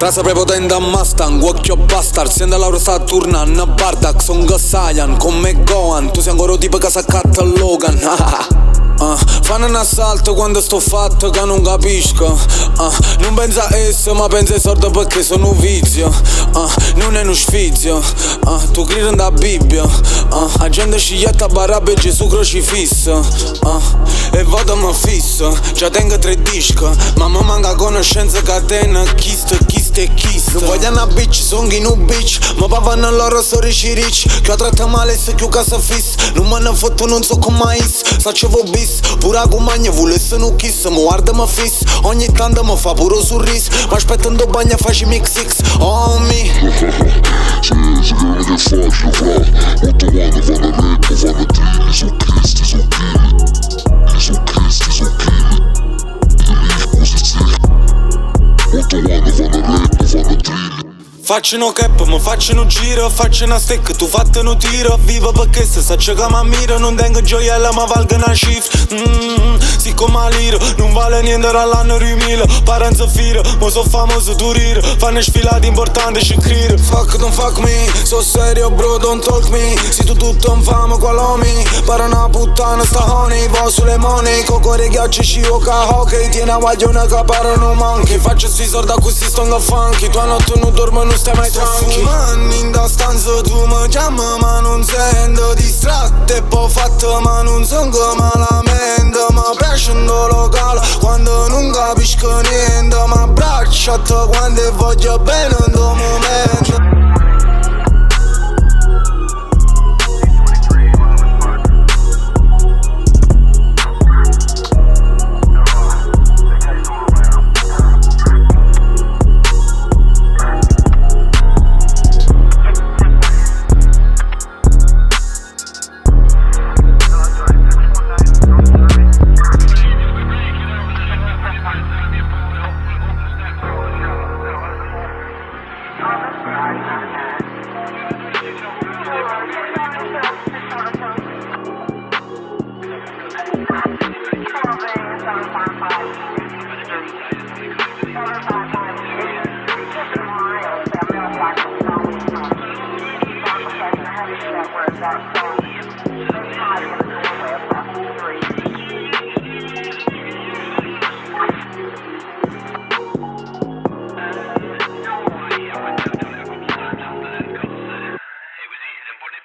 Rasa prepotente a Mustang, occhio bastard. Senta Laura Saturnan, Bardak, son Saiyan, con me Gohan. Tu sei ancora tipo che s'accatta Logan. Fanno un assalto quando sto fatto che non capisco. Non pensa a esso ma pensa ai soldi perché sono un vizio. Non è uno sfizio. Tu credi nella Bibbia. La gente sciglietta barabba e Gesù crocifisso. E vado mi fisso. Già tengo 3 dischi. Ma mi manca conoscenza, catena, chist. Non voglio una bitch, sono in un bitch. Ma pavano loro sono rich. Che ho trattato male se che casa fiss. Non me ne fotto, non so come is. Facevo bis. Pura cu magna volesse un kiss. Mo guarda mi fiss. Ogni tanto mi fa pure un sorriso. Ma aspettando bagna faccio mix X. Oh me. Se crede che è facile fra. Molto quando fanno rap, fanno trilli. Sono cristi, sono chili. Sono cristi, sono chili. Molto quando fanno rap, fanno trilli. Faccio no cap, ma faccio un giro, faccio una stick, tu fate un tiro. Vivo perché se sa che mi ammiro, non tengo gioiella ma valga una cifra. Siccome a liro, non vale niente all'anno 2000. Parenza fira, ma so famoso tu rire. Fanno sfilate importanti, ci crire. Fuck, don't fuck me, so serio bro, don't talk me. Se tu tutto infame qualomi, para una puttana sta honey. Vo sulle money, cocore ghiacci ci oca hockey. Tiene a guaglione che parano manchi. Faccio sti soldi a cui si stonga funky. Tua notte non dormo, non stai mai tranqui. Fumando in da stanza tu mi chiami ma non sento. Distratto e poi fatto ma non son come la mente. Mi piace un locale quando non capisco niente. Ma abbraccia te quando voglio bene in tuo momento.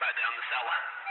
Down the cellar.